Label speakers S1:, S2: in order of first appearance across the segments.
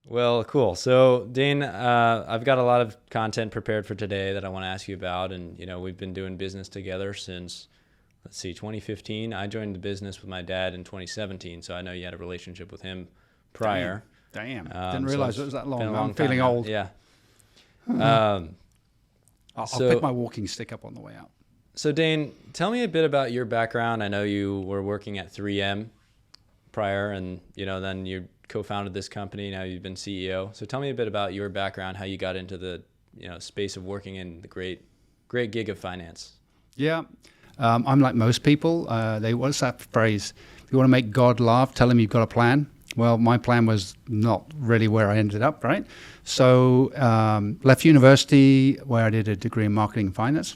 S1: Well, cool. So, Dane, I've got a lot of content prepared for today that I want to ask you about, and we've been doing business together since, let's see, 2015. I joined the business with my dad in 2017, so I know you had a relationship with him prior.
S2: Damn. Didn't realize it was that long.
S1: Been a long
S2: I'm feeling
S1: time now.
S2: old.
S1: Yeah.
S2: I'll
S1: So-
S2: pick my walking stick up on the way out.
S1: So, Dane, tell me a bit about your background. I know you were working at 3M prior, and then you co-founded this company. Now you've been CEO. So tell me a bit about your background, how you got into the space of working in the great gig of finance.
S2: Yeah. I'm like most people. What's that phrase? If you want to make God laugh, tell him you've got a plan. Well, my plan was not really where I ended up, right? So left university where I did a degree in marketing and finance.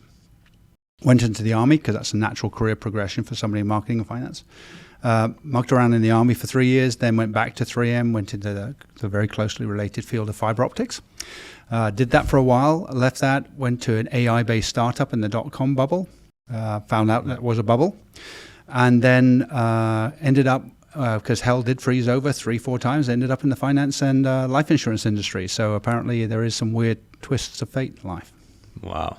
S2: Went into the army because that's a natural career progression for somebody in marketing and finance. Mucked around in the army for 3 years, then went back to 3M, went into the very closely related field of fiber optics. Did that for a while, left that, went to an AI-based startup in the dot-com bubble, found out that was a bubble, and then ended up, because hell did freeze over 3-4 times, ended up in the finance and life insurance industry. So apparently there is some weird twists of fate in life.
S1: Wow.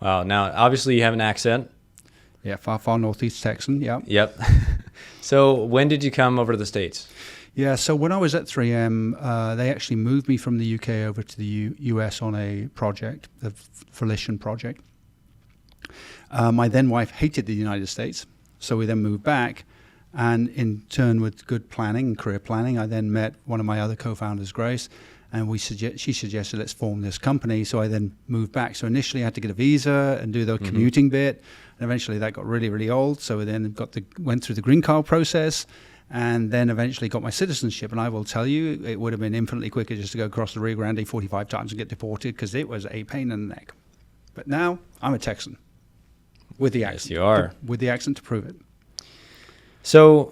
S1: Now, obviously you have an accent.
S2: Yeah, far northeast Texan, yeah.
S1: Yep. So when did you come over to the States?
S2: Yeah, so when I was at 3M, they actually moved me from the UK over to the US on a project, the Volition project. My then wife hated the United States, so we then moved back. And in turn, with good planning and career planning, I then met one of my other co-founders, Grace, and she suggested, let's form this company. So I then moved back. So initially I had to get a visa and do the commuting bit. And eventually that got really, really old. So then went through the green card process and then eventually got my citizenship. And I will tell you, it would have been infinitely quicker just to go across the Rio Grande 45 times and get deported because it was a pain in the neck. But now I'm a Texan with the accent.
S1: Yes, you are.
S2: With the accent to prove it.
S1: So,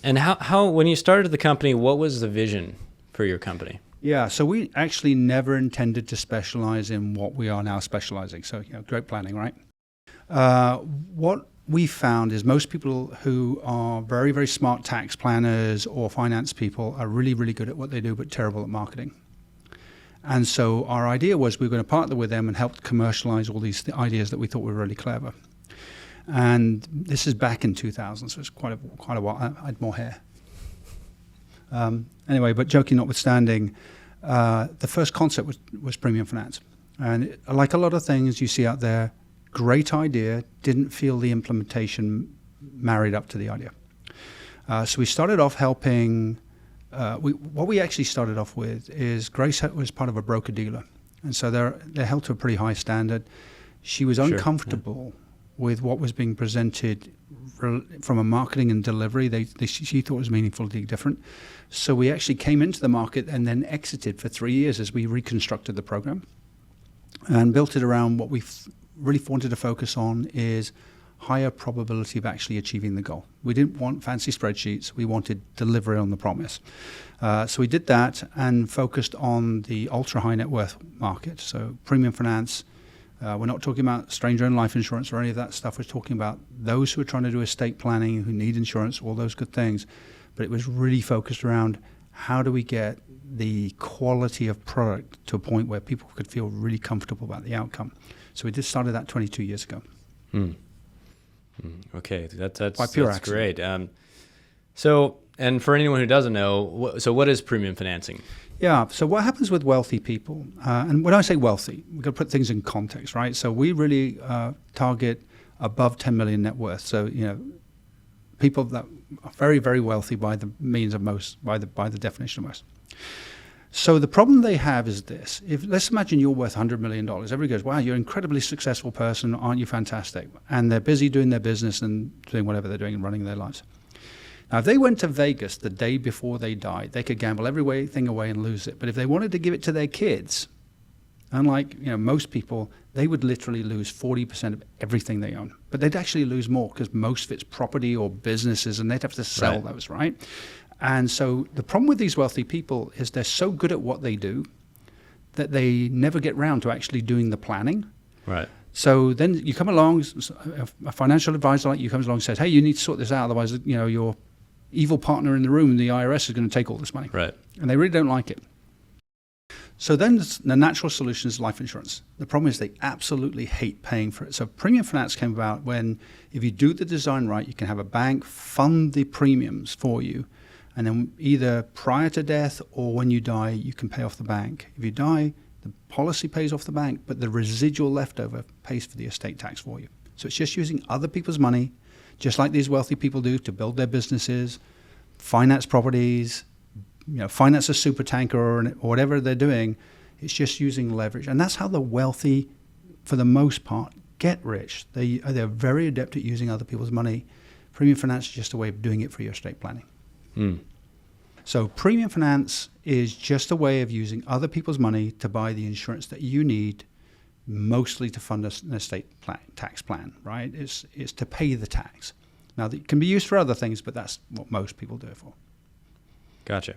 S1: and how when you started the company, what was the vision for your company?
S2: Yeah, so we actually never intended to specialize in what we are now specializing. So, great planning, right? What we found is most people who are very, very smart tax planners or finance people are really, really good at what they do, but terrible at marketing. And so our idea was we were going to partner with them and help commercialize all these ideas that we thought were really clever. And this is back in 2000, so it's quite a while. I had more hair. Anyway, but joking notwithstanding, the first concept was premium finance. And like a lot of things you see out there, great idea, didn't feel the implementation married up to the idea. So we started off helping, what we actually started off with is Grace was part of a broker-dealer. And so they're held to a pretty high standard. She was uncomfortable with what was being presented from a marketing and delivery. She thought it was meaningfully different. So we actually came into the market and then exited for 3 years as we reconstructed the program and built it around what we really wanted to focus on is higher probability of actually achieving the goal. We didn't want fancy spreadsheets. We wanted delivery on the promise. So we did that and focused on the ultra high net worth market. So premium finance. We're not talking about stranger-owned life insurance or any of that stuff. We're talking about those who are trying to do estate planning, who need insurance, all those good things. But it was really focused around how do we get the quality of product to a point where people could feel really comfortable about the outcome. So we just started that 22 years ago.
S1: Okay, that's
S2: accent.
S1: great. So, and for anyone who doesn't know, what is premium financing?
S2: Yeah, so what happens with wealthy people, and when I say wealthy, we've got to put things in context, right? So we really target above 10 million net worth. So, people that are very, very wealthy by the means of most, by the definition of most. So the problem they have is this. Let's imagine you're worth $100 million. Everybody goes, wow, you're an incredibly successful person. Aren't you fantastic? And they're busy doing their business and doing whatever they're doing and running their lives. Now, if they went to Vegas the day before they died, they could gamble everything away and lose it. But if they wanted to give it to their kids, unlike most people, they would literally lose 40% of everything they own. But they'd actually lose more because most of it's property or businesses, and they'd have to sell those, right? And so the problem with these wealthy people is they're so good at what they do that they never get round to actually doing the planning.
S1: Right.
S2: So then you come along, a financial advisor like you comes along and says, hey, you need to sort this out, otherwise you're evil partner in the room, the IRS, is going to take all this money.
S1: Right.
S2: And they really don't like it. So then the natural solution is life insurance. The problem is they absolutely hate paying for it. So premium finance came about when, if you do the design right, you can have a bank fund the premiums for you. And then either prior to death or when you die, you can pay off the bank. If you die, the policy pays off the bank, but the residual leftover pays for the estate tax for you. So it's just using other people's money, just like these wealthy people do, to build their businesses, finance properties, finance a super tanker or whatever they're doing. It's just using leverage. And that's how the wealthy, for the most part, get rich. They're very adept at using other people's money. Premium finance is just a way of doing it for your estate planning. So premium finance is just a way of using other people's money to buy the insurance that you need, mostly to fund an estate tax plan, right? It's to pay the tax. Now, it can be used for other things, but that's what most people do it for.
S1: Gotcha.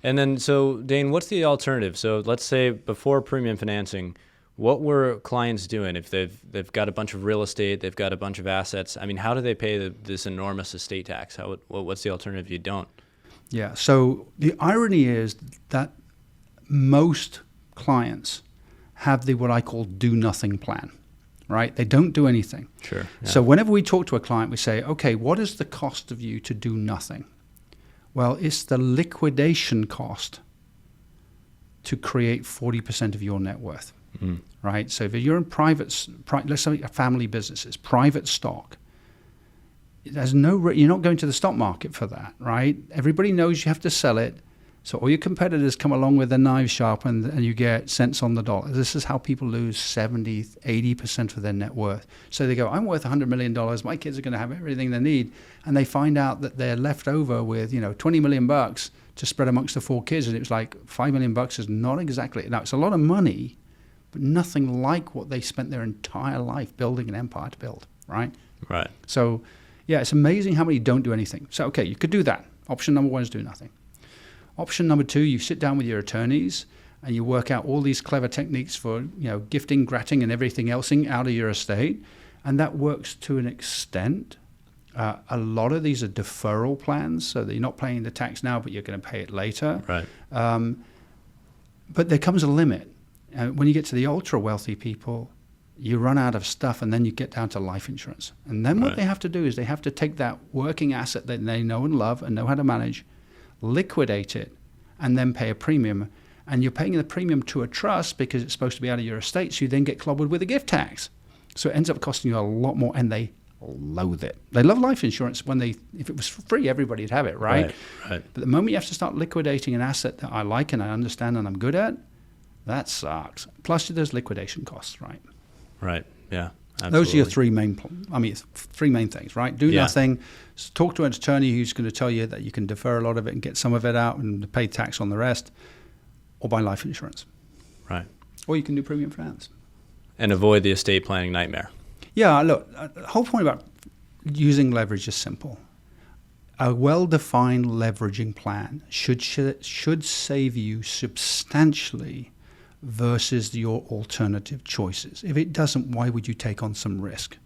S1: And then, so Daen, what's the alternative? So let's say before premium financing, what were clients doing if they've got a bunch of real estate, they've got a bunch of assets? I mean, how do they pay this enormous estate tax? What's the alternative if you don't?
S2: Yeah. So the irony is that most clients have what I call do nothing plan, right? They don't do anything.
S1: Sure. Yeah.
S2: So whenever we talk to a client, we say, okay, what is the cost of you to do nothing? Well, it's the liquidation cost to create 40% of your net worth, right? So if you're in let's say family businesses, private stock, you're not going to the stock market for that, right? Everybody knows you have to sell it. So all your competitors come along with their knives sharpened and you get cents on the dollar. This is how people lose 70, 80% of their net worth. So they go, I'm worth $100 million. My kids are going to have everything they need. And they find out that they're left over with, $20 million to spread amongst the 4 kids. And it was like $5 million is not exactly, now it's a lot of money, but nothing like what they spent their entire life building an empire to build, right?
S1: Right.
S2: So yeah, it's amazing how many don't do anything. So, okay, you could do that. Option number 1 is do nothing. Option number 2, you sit down with your attorneys and you work out all these clever techniques for, gifting, gratting, and everything else out of your estate. And that works to an extent. A lot of these are deferral plans, so that you're not paying the tax now, but you're going to pay it later.
S1: Right.
S2: But there comes a limit. When you get to the ultra wealthy people, you run out of stuff, and then you get down to life insurance. And then what they have to do is they have to take that working asset that they know and love and know how to manage, liquidate it, and then pay a premium. And you're paying the premium to a trust because it's supposed to be out of your estate, so you then get clobbered with a gift tax. So it ends up costing you a lot more, and they loathe it. They love life insurance if it was free, everybody'd have it, right?
S1: Right.
S2: But the moment you have to start liquidating an asset that I like and I understand and I'm good at, that sucks. Plus there's liquidation costs, right?
S1: Right. Yeah. Absolutely.
S2: Those are your three main things, right? Do nothing. Talk to an attorney who's going to tell you that you can defer a lot of it and get some of it out and pay tax on the rest, or buy life insurance.
S1: Right.
S2: Or you can do premium finance.
S1: And avoid the estate planning nightmare.
S2: Yeah, look, the whole point about using leverage is simple. A well-defined leveraging plan should save you substantially versus your alternative choices. If it doesn't, why would you take on some risk?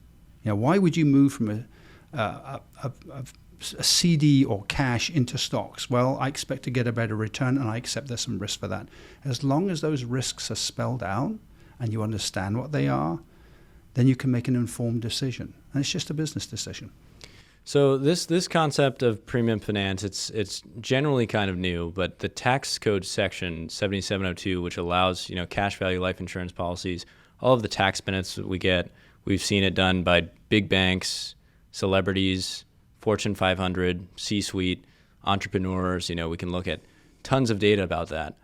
S2: Why would you move from a CD or cash into stocks? Well, I expect to get a better return, and I accept there's some risk for that. As long as those risks are spelled out and you understand what they are, then you can make an informed decision. And it's just a business decision.
S1: So this concept of premium finance, it's generally kind of new, but the tax code section 7702, which allows cash value life insurance policies, all of the tax benefits that we get, we've seen it done by big banks, celebrities, Fortune 500, C-suite, entrepreneurs. We can look at tons of data about that.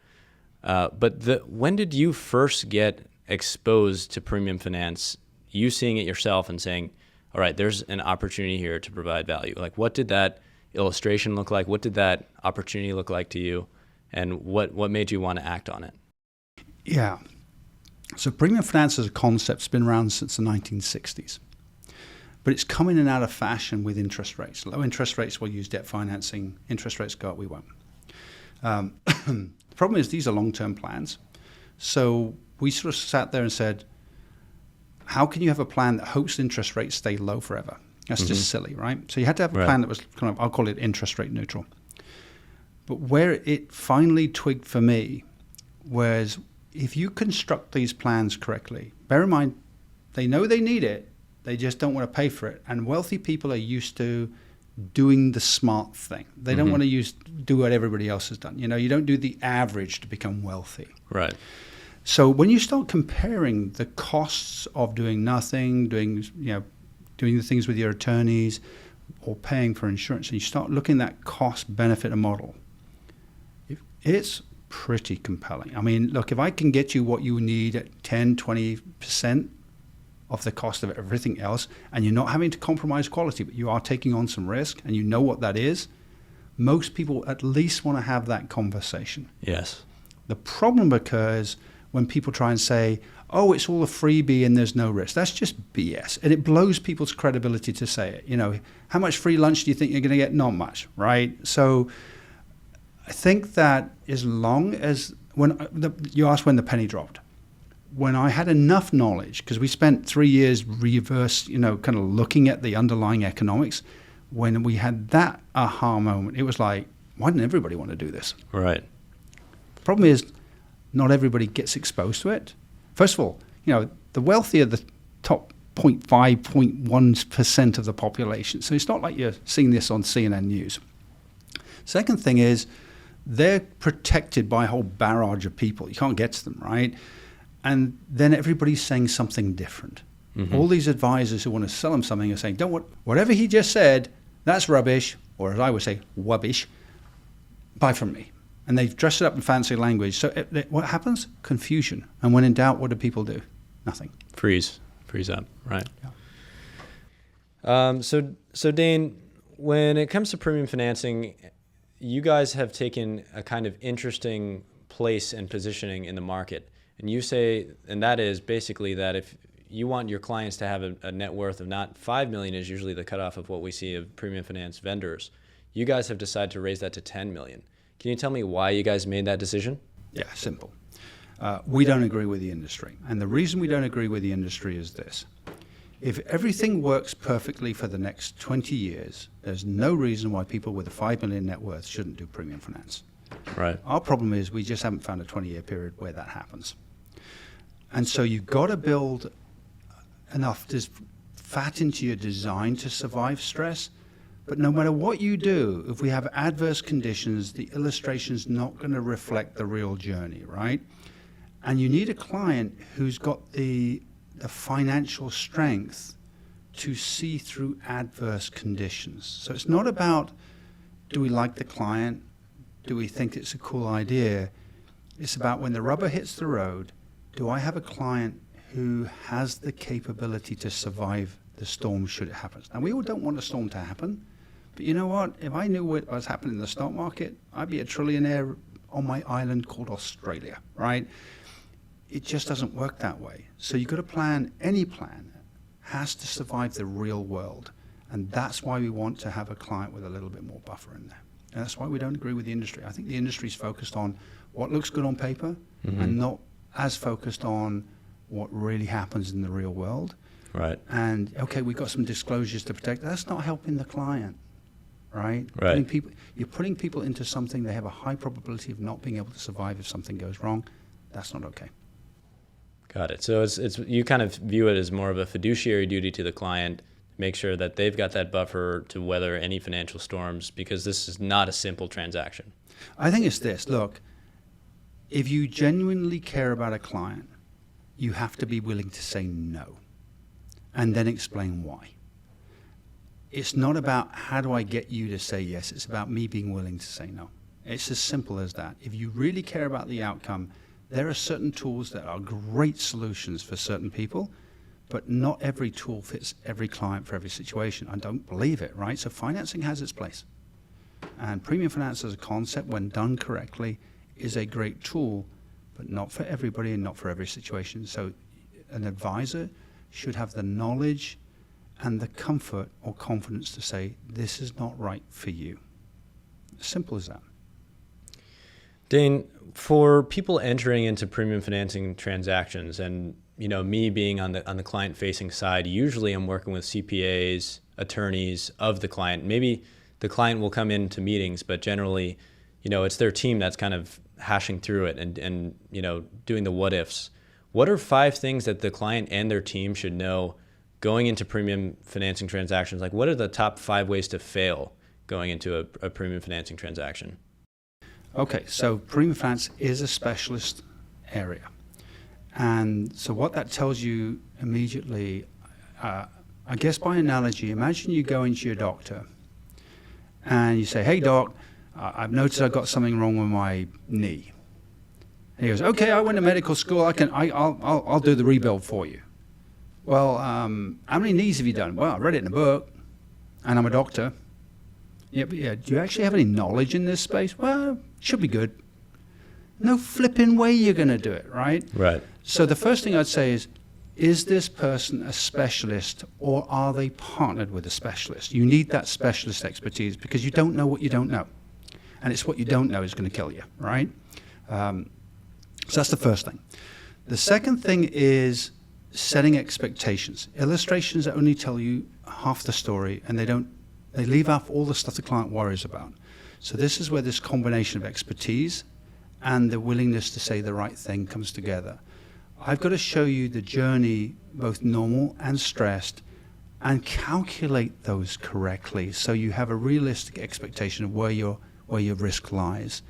S1: But when did you first get exposed to premium finance? You seeing it yourself and saying, all right, there's an opportunity here to provide value. Like, what did that illustration look like? What did that opportunity look like to you? And what made you want to act on it?
S2: Yeah. So premium finance as a concept's been around since the 1960s. But it's come in and out of fashion with interest rates. Low interest rates, we'll use debt financing. Interest rates go up, we won't. The problem is these are long-term plans. So we sort of sat there and said, how can you have a plan that hopes interest rates stay low forever? That's just silly, right? So you had to have a plan that was kind of, I'll call it interest rate neutral. But where it finally twigged for me was if you construct these plans correctly, bear in mind, they know they need it, they just don't want to pay for it. And wealthy people are used to doing the smart thing. They don't want to do what everybody else has done. You don't do the average to become wealthy.
S1: Right.
S2: So when you start comparing the costs of doing nothing, doing the things with your attorneys or paying for insurance, and you start looking at that cost-benefit model, it's pretty compelling. I mean, look, if I can get you what you need at 10, 20% of the cost of everything else, and you're not having to compromise quality, but you are taking on some risk, and you know what that is, most people at least want to have that conversation.
S1: Yes.
S2: The problem occurs when people try and say, oh, it's all a freebie and there's no risk. That's just BS. And it blows people's credibility to say it. How much free lunch do you think you're going to get? Not much, right? So I think that as long as, you asked when the penny dropped, when I had enough knowledge, because we spent 3 years reverse, kind of looking at the underlying economics, when we had that aha moment, it was like, why didn't everybody want to do this?
S1: Right.
S2: Problem is, not everybody gets exposed to it. First of all, the wealthy are the top 0.5, 0.1% of the population. So it's not like you're seeing this on CNN News. Second thing is, they're protected by a whole barrage of people. You can't get to them, right? And then everybody's saying something different. All these advisors who want to sell them something are saying, whatever he just said, that's rubbish, or as I would say, wubbish, buy from me. And they've dressed it up in fancy language. So what happens? Confusion. And when in doubt, what do people do? Nothing.
S1: Freeze up, right? Yeah. So Daen, when it comes to premium financing, you guys have taken a kind of interesting place and positioning in the market. And you say, and that is basically that if you want your clients to have a net worth of not 5 million is usually the cutoff of what we see of premium finance vendors, you guys have decided to raise that to 10 million. Can you tell me why you guys made that decision?
S2: Yeah, simple. We don't agree with the industry. And the reason we don't agree with the industry is this. If everything works perfectly for the next 20 years, there's no reason why people with a 5 million net worth shouldn't do premium finance.
S1: Right.
S2: Our problem is we just haven't found a 20-year period where that happens. And so you've got to build enough fat into your design to survive stress. But no matter what you do, if we have adverse conditions, the illustration's not going to reflect the real journey, right? And you need a client who's got the financial strength to see through adverse conditions. So it's not about, do we like the client? Do we think it's a cool idea? It's about when the rubber hits the road, do I have a client who has the capability to survive the storm should it happen? Now, we all don't want a storm to happen. But you know what? If I knew what was happening in the stock market, I'd be a trillionaire on my island called Australia, right? It just doesn't work that way. So you've got to plan, any plan has to survive the real world. And that's why we want to have a client with a little bit more buffer in there. And that's why we don't agree with the industry. I think the industry's focused on what looks good on paper and not as focused on what really happens in the real world.
S1: Right.
S2: And, okay, we've got some disclosures to protect. That's not helping the client. Right? You're putting people into something they have a high probability of not being able to survive if something goes wrong. That's not okay.
S1: Got it. So it's you kind of view it as more of a fiduciary duty to the client, make sure that they've got that buffer to weather any financial storms, because this is not a simple transaction.
S2: I think it's this. Look, if you genuinely care about a client, you have to be willing to say no and then explain why. It's not about how do I get you to say yes. It's about me being willing to say no. It's as simple as that. If you really care about the outcome, there are certain tools that are great solutions for certain people, but not every tool fits every client for every situation. I don't believe it, right? So financing has its place. And premium finance as a concept, when done correctly, is a great tool, but not for everybody and not for every situation. So an advisor should have the knowledge and the comfort or confidence to say, this is not right for you. Simple as that.
S1: Daen, for people entering into premium financing transactions, and me being on the client facing side, usually I'm working with CPAs, attorneys of the client. Maybe the client will come into meetings, but generally, it's their team that's kind of hashing through it and doing the what ifs. What are 5 things that the client and their team should know going into premium financing transactions? Like, what are the top 5 ways to fail going into a premium financing transaction?
S2: Okay, so premium finance is a specialist area. And so what that tells you immediately, I guess by analogy, imagine you go into your doctor and you say, "Hey doc, I've noticed I've got something wrong with my knee." And he goes, "Okay, I went to medical school. I'll do the rebuild for you." Well, how many knees have you done? Well, I read it in a book, and I'm a doctor. Yeah, but do you actually have any knowledge in this space? Well, should be good. No flipping way you're going to do it, right?
S1: Right.
S2: So the first thing I'd say is this person a specialist, or are they partnered with a specialist? You need that specialist expertise because you don't know what you don't know. And it's what you don't know is going to kill you, right? So that's the first thing. The second thing is setting expectations. Illustrations that only tell you half the story, and they leave off all the stuff the client worries about. So this is where this combination of expertise and the willingness to say the right thing comes together. I've got to show you the journey, both normal and stressed, and calculate those correctly so you have a realistic expectation of where your risk lies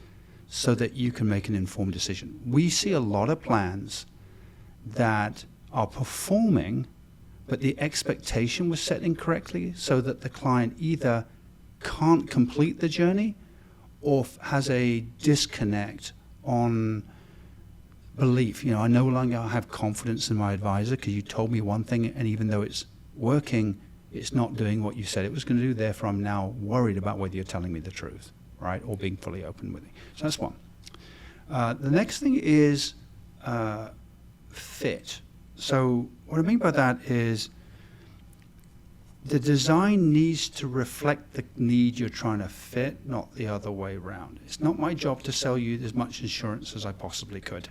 S2: so that you can make an informed decision. We see a lot of plans that are performing, but the expectation was set incorrectly so that the client either can't complete the journey or has a disconnect on belief. I no longer have confidence in my advisor because you told me one thing, and even though it's working, it's not doing what you said it was going to do. Therefore, I'm now worried about whether you're telling me the truth, right, or being fully open with me. So that's one. The next thing is fit. So what I mean by that is the design needs to reflect the need you're trying to fit, not the other way around. It's not my job to sell you as much insurance as I possibly could.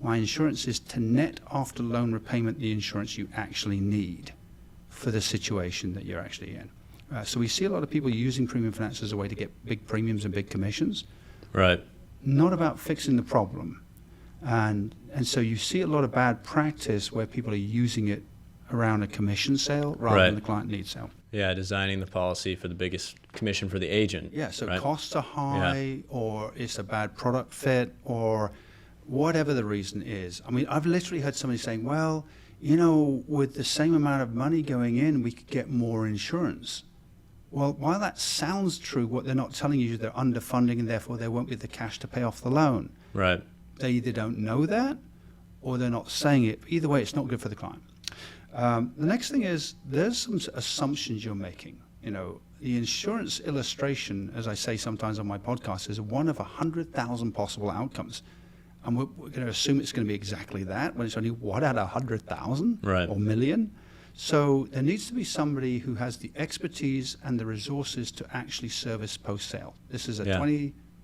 S2: My insurance is to net after loan repayment the insurance you actually need for the situation that you're actually in. So we see a lot of people using premium finance as a way to get big premiums and big commissions.
S1: Right.
S2: Not about fixing the problem. And so you see a lot of bad practice where people are using it around a commission sale rather than the client need sale.
S1: Yeah, designing the policy for the biggest commission for the agent.
S2: Yeah, so costs are high, or it's a bad product fit, or whatever the reason is. I mean, I've literally had somebody saying, well, with the same amount of money going in, we could get more insurance. Well, while that sounds true, what they're not telling you is they're underfunding and therefore there won't be the cash to pay off the loan.
S1: Right.
S2: They either don't know that or they're not saying it. Either way, it's not good for the client. The next thing is there's some assumptions you're making. The insurance illustration, as I say sometimes on my podcast, is one of 100,000 possible outcomes. And we're going to assume it's going to be exactly that when it's only one out of 100,000 or million. So there needs to be somebody who has the expertise and the resources to actually service post-sale. This is a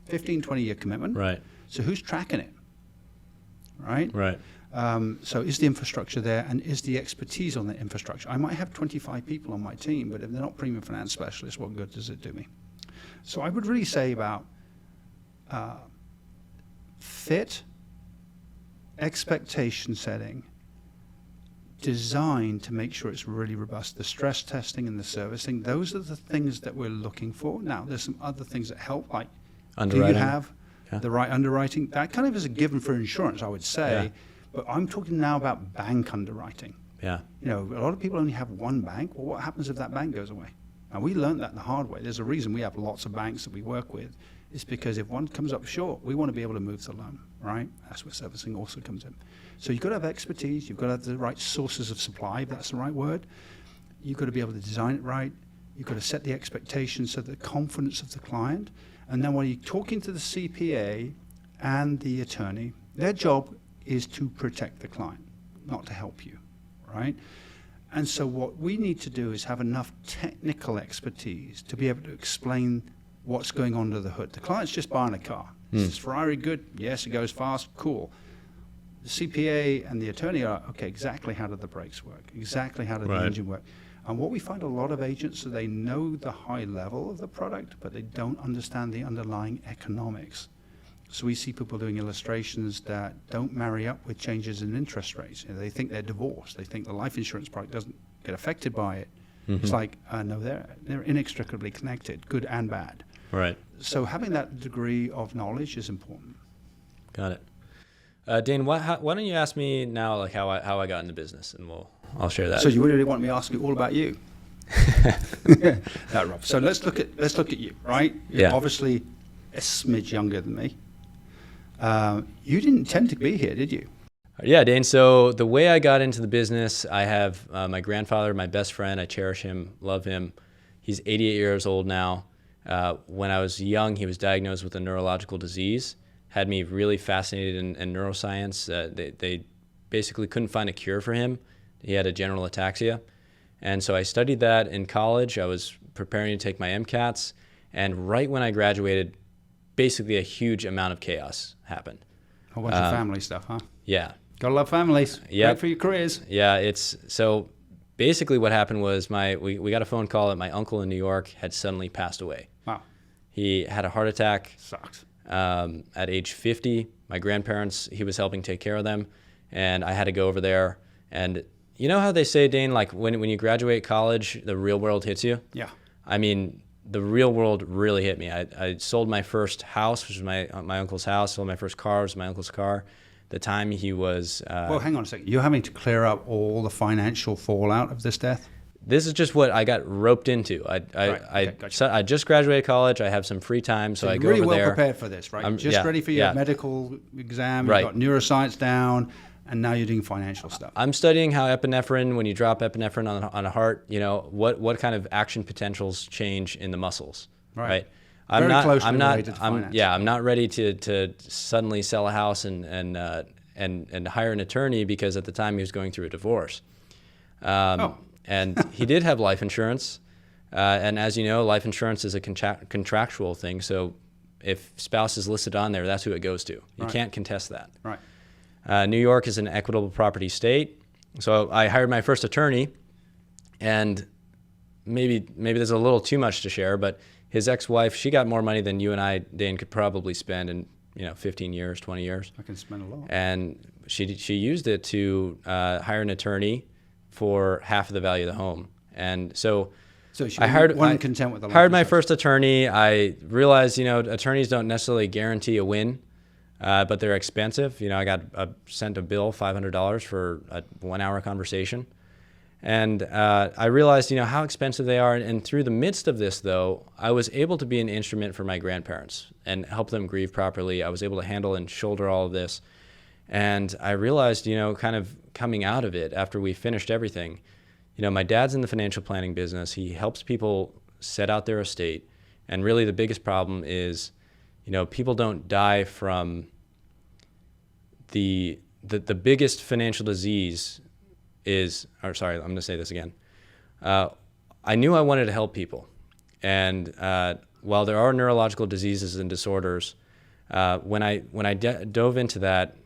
S2: 15, 20-year commitment.
S1: Right.
S2: So who's tracking it? Right?
S1: Right.
S2: So is the infrastructure there, and is the expertise on the infrastructure? I might have 25 people on my team, but if they're not premium finance specialists, what good does it do me? So I would really say about fit, expectation setting, design to make sure it's really robust, the stress testing and the servicing, those are the things that we're looking for. Now, there's some other things that help, like
S1: underwriting.
S2: Do you have the right underwriting? That kind of is a given for insurance, I would say, but I'm talking now about bank underwriting.
S1: Yeah.
S2: A lot of people only have one bank. Well, what happens if that bank goes away? And we learned that the hard way. There's a reason we have lots of banks that we work with. It's because if one comes up short, we want to be able to move the loan, right? That's where servicing also comes in. So you've got to have expertise. You've got to have the right sources of supply, if that's the right word. You've got to be able to design it right. You've got to set the expectations so the confidence of the client. And then when you're talking to the CPA and the attorney, their job is to protect the client, not to help you, right? And so what we need to do is have enough technical expertise to be able to explain what's going on under the hood. The client's just buying a car. Is this Ferrari good? Yes, it goes fast. Cool. The CPA and the attorney are, okay, exactly how do the brakes work? Exactly how does the engine work? And what we find a lot of agents, so they know the high level of the product, but they don't understand the underlying economics. So we see people doing illustrations that don't marry up with changes in interest rates. You know, they think they're divorced. They think the life insurance product doesn't get affected by it. Mm-hmm. It's like, no, they're inextricably connected, good and bad.
S1: Right.
S2: So having that degree of knowledge is important.
S1: Got it. Daen, why don't you ask me now, like how I got into business, and I'll share that.
S2: So you really want me to ask you all about you? No, Rob. So let's look at you, right? You're obviously a smidge younger than me. You didn't intend to be here, did you?
S1: Yeah, Daen. So the way I got into the business, I have my grandfather, my best friend. I cherish him, love him. He's 88 years old now. When I was young, he was diagnosed with a neurological disease. Had me really fascinated in neuroscience. They basically couldn't find a cure for him. He had a general ataxia. And so I studied that in college. I was preparing to take my MCATs. And right when I graduated, basically a huge amount of chaos happened.
S2: A whole bunch of family stuff, huh?
S1: Yeah.
S2: Gotta love families.
S1: Yeah.
S2: Great for your careers.
S1: Yeah, so basically what happened was we got a phone call that my uncle in New York had suddenly passed away.
S2: Wow.
S1: He had a heart attack.
S2: Sucks.
S1: At age 50. My grandparents, he was helping take care of them, and I had to go over there. And you know how they say, Daen, like when you graduate college, the real world hits you?
S2: Yeah.
S1: I mean, the real world really hit me. I sold my first house, which was my uncle's house. Sold my first car, which was my uncle's car. The time he was...
S2: well, hang on a second. You're having to clear up all the financial fallout of this death?
S1: This is just what I got roped into. I just graduated college. I have some free time, so I go over there.
S2: You're really well prepared for this, right? I'm just ready for your medical exam. You've got neuroscience down, and now you're doing financial stuff.
S1: I'm studying how epinephrine, when you drop epinephrine on a heart, you know, what kind of action potentials change in the muscles, right? I'm not ready to suddenly sell a house and hire an attorney, because at the time he was going through a divorce. And he did have life insurance. And as you know, life insurance is a contractual thing. So if spouse is listed on there, that's who it goes to. You can't contest that.
S2: Right.
S1: New York is an equitable property state. So I hired my first attorney, and maybe there's a little too much to share, but his ex-wife, she got more money than you and I, Daen, could probably spend in 15 years, 20 years.
S2: I can spend a lot.
S1: And she used it to hire an attorney for half of the value of the home. And so
S2: I hired
S1: my first attorney. I realized, attorneys don't necessarily guarantee a win, but they're expensive. I got sent a bill, $500 for a 1-hour conversation. And I realized, how expensive they are. And through the midst of this, though, I was able to be an instrument for my grandparents and help them grieve properly. I was able to handle and shoulder all of this. And I realized, kind of coming out of it after we finished everything, my dad's in the financial planning business. He helps people set out their estate. And really the biggest problem is, people don't die from the biggest financial disease I'm going to say this again. I knew I wanted to help people. And while there are neurological diseases and disorders, when I dove into that,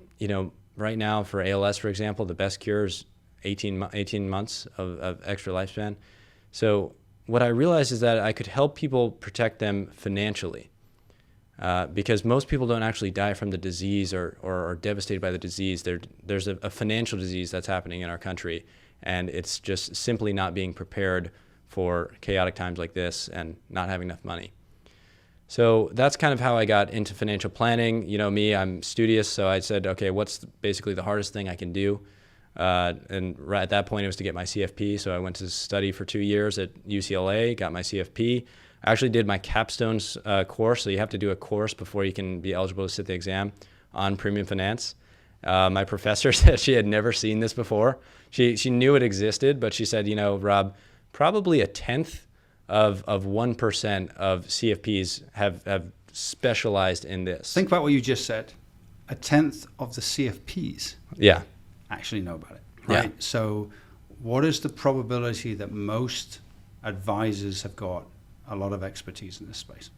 S1: right now for ALS, for example, the best cure is 18 months of extra lifespan. So what I realized is that I could help people protect them financially, because most people don't actually die from the disease or are devastated by the disease. There's a financial disease that's happening in our country, and it's just simply not being prepared for chaotic times like this and not having enough money. So that's kind of how I got into financial planning. Me, I'm studious, so I said, okay, what's basically the hardest thing I can do? And right at that point, it was to get my CFP. So I went to study for 2 years at UCLA, got my CFP. I actually did my capstones course, so you have to do a course before you can be eligible to sit the exam on premium finance. My professor said she had never seen this before. She knew it existed, but she said, Rob, probably a tenth of 1% of CFPs have specialized in this.
S2: Think about what you just said. A tenth of the CFPs actually know about it, right? Yeah. So what is the probability that most advisors have got a lot of expertise in this space?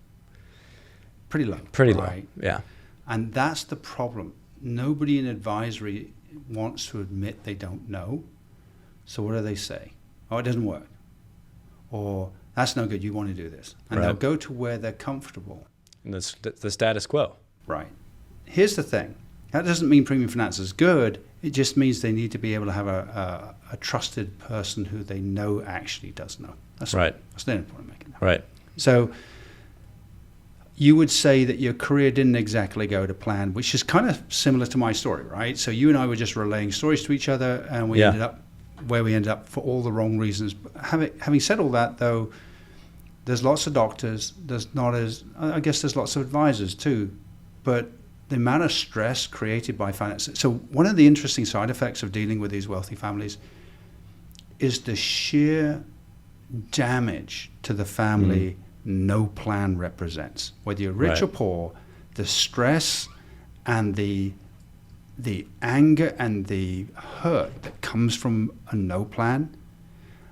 S2: Pretty low.
S1: Pretty low, yeah.
S2: And that's the problem. nobody in advisory wants to admit they don't know. So what do they say? Oh, it doesn't work. Or that's no good, you want to do this. And
S1: Right.
S2: they'll go to where they're comfortable.
S1: And the status quo.
S2: Right. Here's the thing. That doesn't mean premium finance is good. It just means they need to be able to have a trusted person who they know actually does know. That's
S1: Right.
S2: all. That's the only point I'm making.
S1: Right.
S2: So you would say that your career didn't exactly go to plan, which is kind of similar to my story, right? So you and I were just relaying stories to each other, and we
S1: Yeah.
S2: ended up where we ended up for all the wrong reasons. Having said all that, though, there's lots of doctors. I guess there's lots of advisors too, but the amount of stress created by finance. So one of the interesting side effects of dealing with these wealthy families is the sheer damage to the family no plan represents. Whether you're rich
S1: Right.
S2: or poor, the stress and the anger and the hurt that comes from a no plan.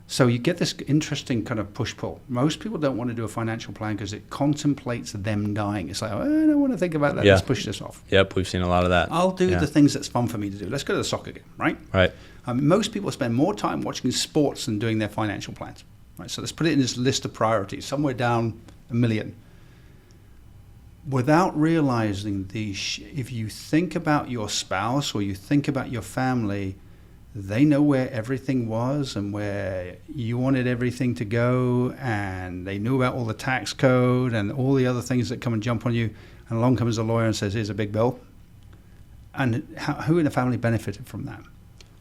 S2: So you get this interesting kind of push-pull. Most people don't want to do a financial plan because it contemplates them dying. It's like, oh, I don't want to think about that.
S1: Yeah.
S2: Let's push this off.
S1: Yep, we've seen a lot of that.
S2: I'll do
S1: Yeah.
S2: the things that's fun for me to do. Let's go to the soccer game, right?
S1: Right.
S2: Most people spend more time watching sports than doing their financial plans. Right? So let's put it in this list of priorities, somewhere down a million. Without realizing if you think about your spouse or you think about your family, they know where everything was and where you wanted everything to go, and they knew about all the tax code and all the other things that come and jump on you. And along comes a lawyer and says, here's a big bill. And who in the family benefited from that?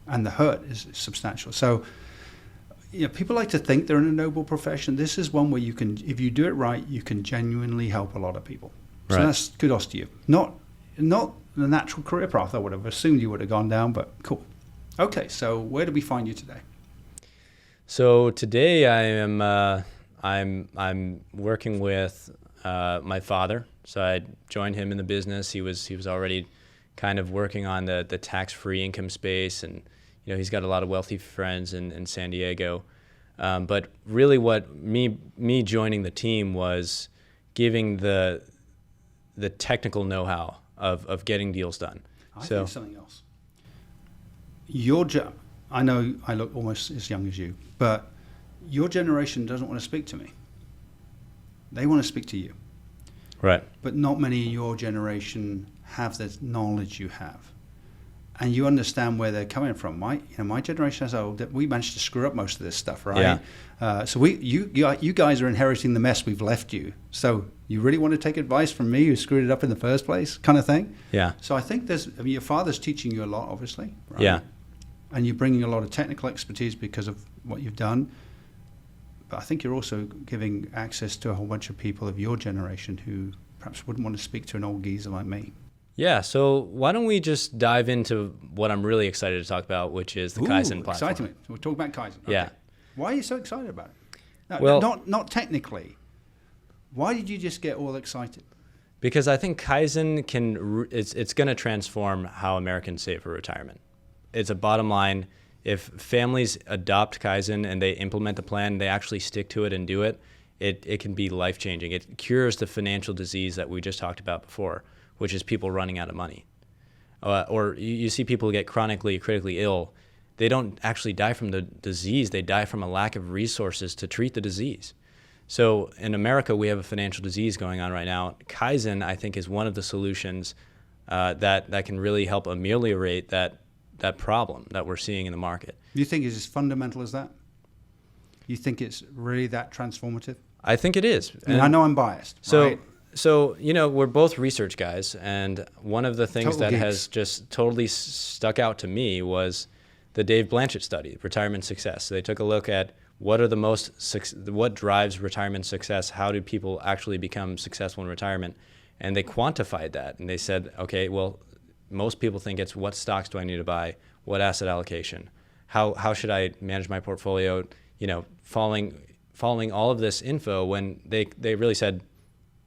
S2: And the hurt is substantial. So, people like to think they're in a noble profession. This is one where you can, if you do it right, you can genuinely help a lot of people. So
S1: Right.
S2: that's kudos to you. Not the natural career path I would have assumed you would have gone down, but cool. Okay, so where do we find you today?
S1: So today I'm working with my father. So I joined him in the business. He was already kind of working on the tax-free income space, and he's got a lot of wealthy friends in San Diego. But really, what me joining the team was giving the technical know-how of getting deals done.
S2: I think it's something else. Your job, I know I look almost as young as you, but your generation doesn't want to speak to me. They want to speak to you.
S1: Right.
S2: But not many in your generation have the knowledge you have. And you understand where they're coming from. My generation as old, we managed to screw up most of this stuff, right?
S1: Yeah.
S2: So you guys are inheriting the mess we've left you. So you really want to take advice from me who screwed it up in the first place, kind of thing?
S1: Yeah.
S2: So I think your father's teaching you a lot, obviously, right?
S1: Yeah.
S2: And you're bringing a lot of technical expertise because of what you've done. But I think you're also giving access to a whole bunch of people of your generation who perhaps wouldn't want to speak to an old geezer like me.
S1: Yeah, so why don't we just dive into what I'm really excited to talk about, which is the Kai-Zen platform.
S2: Exciting. We'll talk about Kai-Zen. Okay.
S1: Yeah.
S2: Why are you so excited about it? No,
S1: Well-
S2: not technically. Why did you just get all excited?
S1: Because I think Kai-Zen it's going to transform how Americans save for retirement. It's a bottom line. If families adopt Kai-Zen and they implement the plan, they actually stick to it and do it, it can be life-changing. It cures the financial disease that we just talked about before, which is people running out of money. Or you see people get critically ill. They don't actually die from the disease. They die from a lack of resources to treat the disease. So in America, we have a financial disease going on right now. Kai-Zen, I think, is one of the solutions that can really help ameliorate that problem that we're seeing in the market.
S2: You think it's as fundamental as that? You think it's really that transformative?
S1: I think it is.
S2: I know I'm biased, right?
S1: So, we're both research guys, and one of the things
S2: Total
S1: that
S2: geeks.
S1: has just totally stuck out to me was the Dave Blanchett study, Retirement Success. So they took a look at what drives retirement success, how do people actually become successful in retirement, and they quantified that, and they said, okay, well, most people think it's what stocks do I need to buy, what asset allocation, how should I manage my portfolio, following all of this info, when they really said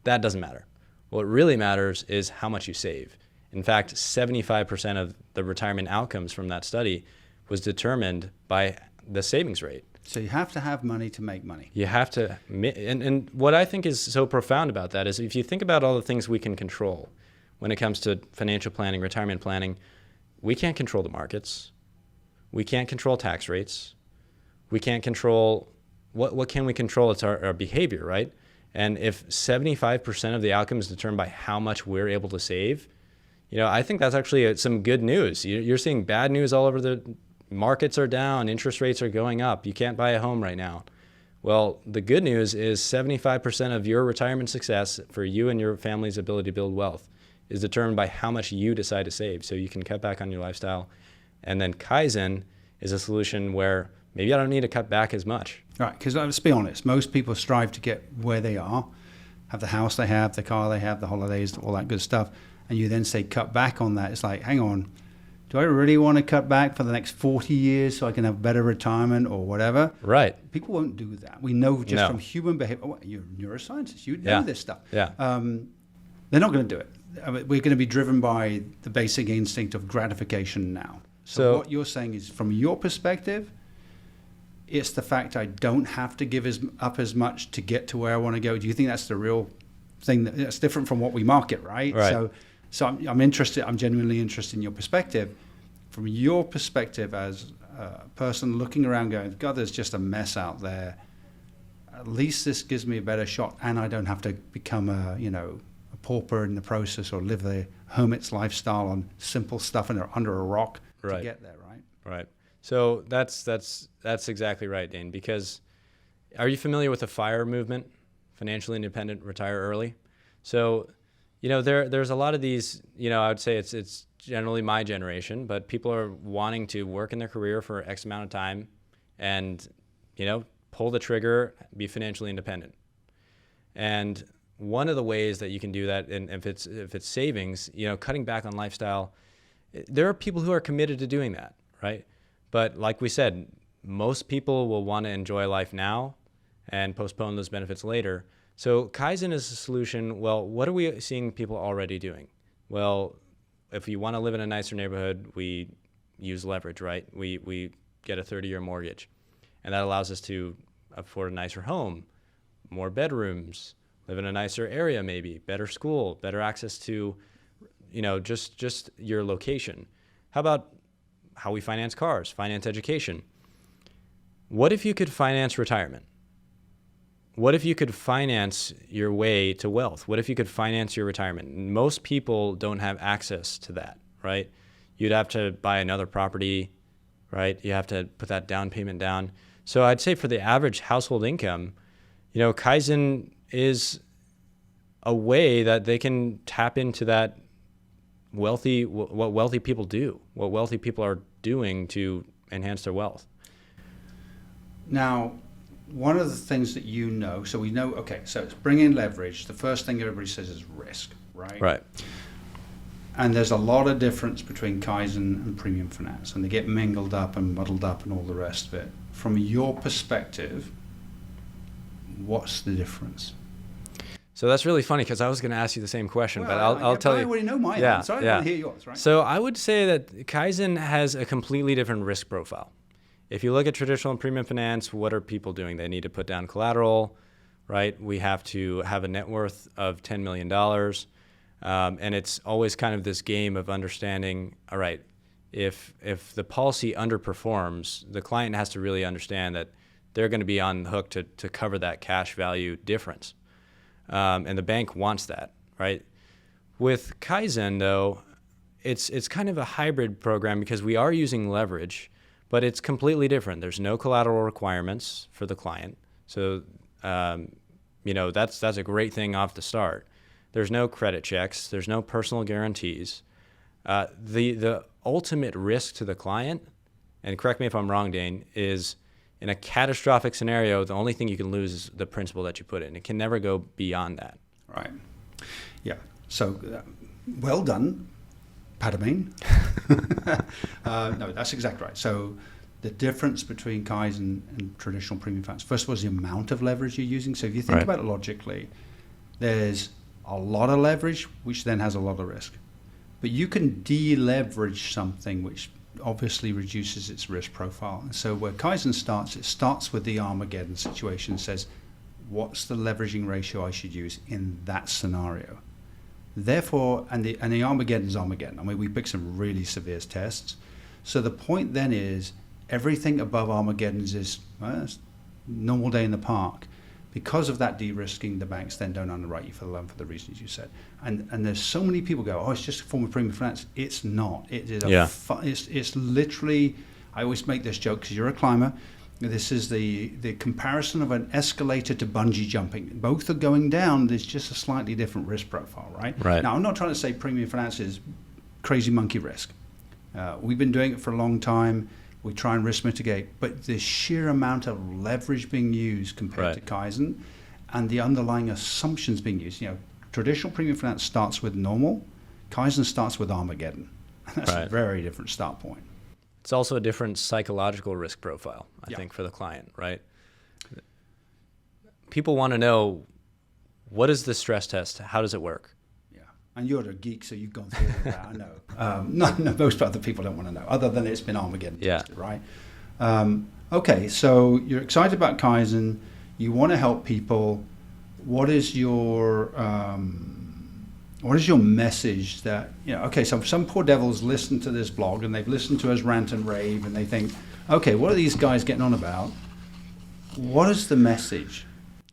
S1: that doesn't matter. What really matters is how much you save. In fact, 75% of the retirement outcomes from that study was determined by the savings rate.
S2: So you have to have money to make money.
S1: You have to, and what I think is so profound about that is if you think about all the things we can control, when it comes to financial planning, retirement planning, we can't control the markets. We can't control tax rates. We can't control, what can we control? It's our behavior, right? And if 75% of the outcome is determined by how much we're able to save, I think that's actually some good news. You're seeing bad news all over. The markets are down, interest rates are going up. You can't buy a home right now. Well, the good news is 75% of your retirement success for you and your family's ability to build wealth is determined by how much you decide to save. So you can cut back on your lifestyle. And then Kaizen is a solution where maybe I don't need to cut back as much.
S2: Right, because let's be honest, most people strive to get where they are, have the house they have, the car they have, the holidays, all that good stuff, and you then say cut back on that. It's like, hang on, do I really want to cut back for the next 40 years so I can have better retirement or whatever?
S1: Right.
S2: People won't do that. We know just from human behavior. Oh, you're neuroscientists, you know this stuff.
S1: Yeah.
S2: They're not going to do it. We're going to be driven by the basic instinct of gratification now. So what you're saying is, from your perspective, it's the fact I don't have to give up as much to get to where I want to go. Do you think that's the real thing that's different from what we market, right?
S1: Right.
S2: So I'm interested. I'm genuinely interested in your perspective. From your perspective as a person looking around, going, God, there's just a mess out there. At least this gives me a better shot, and I don't have to become a pauper in the process or live the hermit's lifestyle on simple stuff under a rock to get there, right?
S1: Right. So that's exactly right, Daen, because are you familiar with the FIRE movement, financially independent, retire early? So, there's a lot of these, I would say it's generally my generation, but people are wanting to work in their career for X amount of time and, pull the trigger, be financially independent. And one of the ways that you can do that, and if it's savings, cutting back on lifestyle, there are people who are committed to doing that, right? But like we said, most people will want to enjoy life now and postpone those benefits later. So Kaizen is a solution. Well, what are we seeing people already doing? Well, if you want to live in a nicer neighborhood, we use leverage, right? We get a 30-year mortgage, and that allows us to afford a nicer home, more bedrooms, live in a nicer area maybe, better school, better access to, just your location. How about how we finance cars, finance education? What if you could finance retirement? What if you could finance your way to wealth? What if you could finance your retirement? Most people don't have access to that, right? You'd have to buy another property, right? You have to put that down payment down. So I'd say for the average household income, Kaizen is a way that they can tap into that what wealthy people do, what wealthy people are doing to enhance their wealth.
S2: Now, one of the things that so we know, okay, so it's bring in leverage. The first thing everybody says is risk, right?
S1: Right.
S2: And there's a lot of difference between Kaizen and premium finance, and they get mingled up and muddled up and all the rest of it. From your perspective, what's the difference?
S1: So that's really funny because I was going to ask you the same question, but I'll tell you.
S2: I already know my answer. I want to hear yours, right?
S1: So I would say that Kaizen has a completely different risk profile. If you look at traditional and premium finance, what are people doing? They need to put down collateral, right? We have to have a net worth of $10 million. And it's always kind of this game of understanding, all right, if the policy underperforms, the client has to really understand that they're going to be on the hook to cover that cash value difference. And the bank wants that, right? With Kaizen, though, it's kind of a hybrid program because we are using leverage, but it's completely different. There's no collateral requirements for the client. So, that's a great thing off the start. There's no credit checks. There's no personal guarantees. The ultimate risk to the client, and correct me if I'm wrong, Daen, is in a catastrophic scenario, the only thing you can lose is the principal that you put in. It can never go beyond that.
S2: Right. Yeah. So, well done, Padamine. No, that's exactly right. So the difference between Kaizen and traditional premium finance, first of all, is the amount of leverage you're using. So if you think about it logically, there's a lot of leverage, which then has a lot of risk. But you can deleverage something which obviously reduces its risk profile. And so where Kaizen starts, it starts with the Armageddon situation, says, what's the leveraging ratio I should use in that scenario? Therefore, and the Armageddon's Armageddon. I mean, we pick some really severe tests. So the point then is everything above Armageddon's is, well, it's normal day in the park. Because of that de-risking, the banks then don't underwrite you for the loan for the reasons you said. And there's so many people go, oh, it's just a form of premium finance. It's not. It is it's literally, I always make this joke because you're a climber. This is the comparison of an escalator to bungee jumping. Both are going down. There's just a slightly different risk profile, right? Now, I'm not trying to say premium finance is crazy monkey risk. We've been doing it for a long time. We try and risk mitigate, but the sheer amount of leverage being used compared to Kai-Zen and the underlying assumptions being used, traditional premium finance starts with normal, Kai-Zen starts with Armageddon. That's a very different start point.
S1: It's also a different psychological risk profile, I think, for the client, right? People want to know, what is the stress test? How does it work?
S2: And you're a geek, so you've gone through all that, I know. No, most other people don't want to know, other than it's been Armageddon tested, right? Okay, so you're excited about Kai-Zen. You want to help people. What is your message that, okay, so some poor devils listen to this blog, and they've listened to us rant and rave, and they think, okay, what are these guys getting on about? What is the message?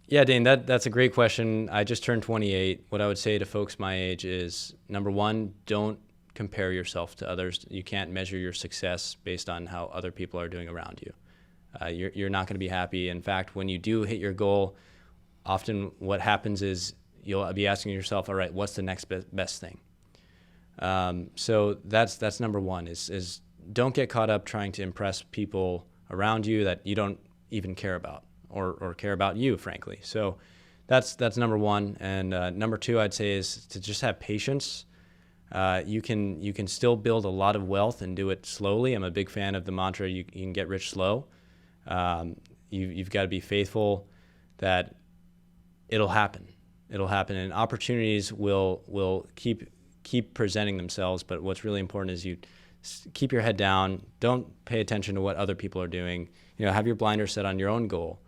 S1: Yeah, Daen, that's a great question. I just turned 28. What I would say to folks my age is, number one, don't compare yourself to others. You can't measure your success based on how other people are doing around you. You're not going to be happy. In fact, when you do hit your goal, often what happens is you'll be asking yourself, all right, what's the next best thing? So that's number one, is don't get caught up trying to impress people around you that you don't even care about. Or care about you, frankly. So that's number one. And number two, I'd say, is to just have patience. You can still build a lot of wealth and do it slowly. I'm a big fan of the mantra, you can get rich slow. You've got to be faithful that it'll happen. It'll happen, and opportunities will keep presenting themselves. But what's really important is you keep your head down. Don't pay attention to what other people are doing. Have your blinders set on your own goal.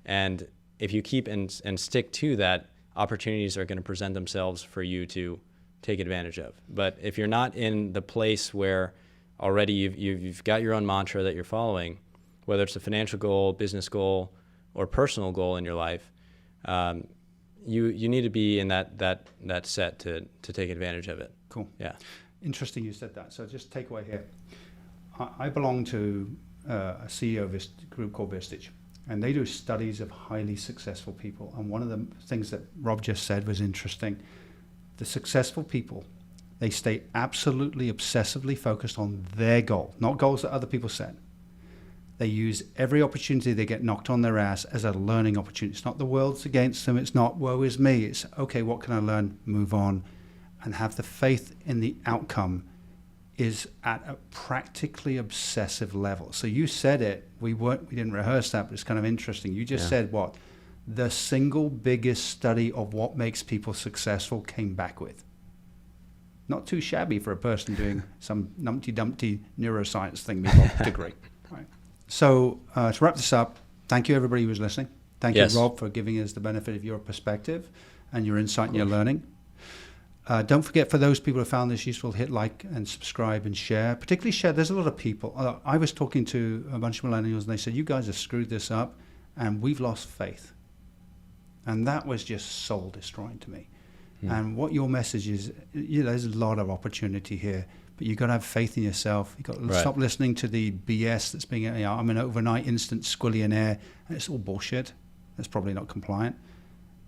S1: And if you keep and stick to that, opportunities are going to present themselves for you to take advantage of. But if you're not in the place where already you've got your own mantra that you're following, whether it's a financial goal, business goal, or personal goal in your life, you need to be in that set to take advantage of it.
S2: Cool.
S1: Yeah.
S2: Interesting you said that. So just take away here. I belong to a CEO of a group called Vistage. And they do studies of highly successful people. And one of the things that Rob just said was interesting. The successful people, they stay absolutely obsessively focused on their goal, not goals that other people set. They use every opportunity they get knocked on their ass as a learning opportunity. It's not the world's against them. It's not woe is me. It's, okay, what can I learn? Move on. And have the faith in the outcome is at a practically obsessive level. So you said it, we didn't rehearse that, but it's kind of interesting. You just said what? The single biggest study of what makes people successful came back with. Not too shabby for a person doing some numpty-dumpty neuroscience thing degree. Right. So to wrap this up, thank you everybody who was listening. Thank you, Rob, for giving us the benefit of your perspective and your insight and your learning. Don't forget, for those people who found this useful, hit like and subscribe and share. Particularly share. There's a lot of people. I was talking to a bunch of millennials, and they said, you guys have screwed this up, and we've lost faith. And that was just soul-destroying to me. And what your message is, there's a lot of opportunity here, but you've got to have faith in yourself. You've got to stop listening to the BS that's being, I'm an overnight instant squillionaire. It's all bullshit. That's probably not compliant.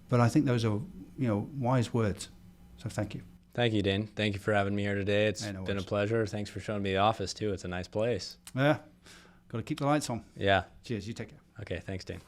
S2: But I think those are, wise words. So thank you.
S1: Thank you, Daen. Thank you for having me here today. It's been a pleasure. Thanks for showing me the office, too. It's a nice place.
S2: Yeah. Got to keep the lights on.
S1: Yeah.
S2: Cheers. You take care.
S1: Okay. Thanks, Daen.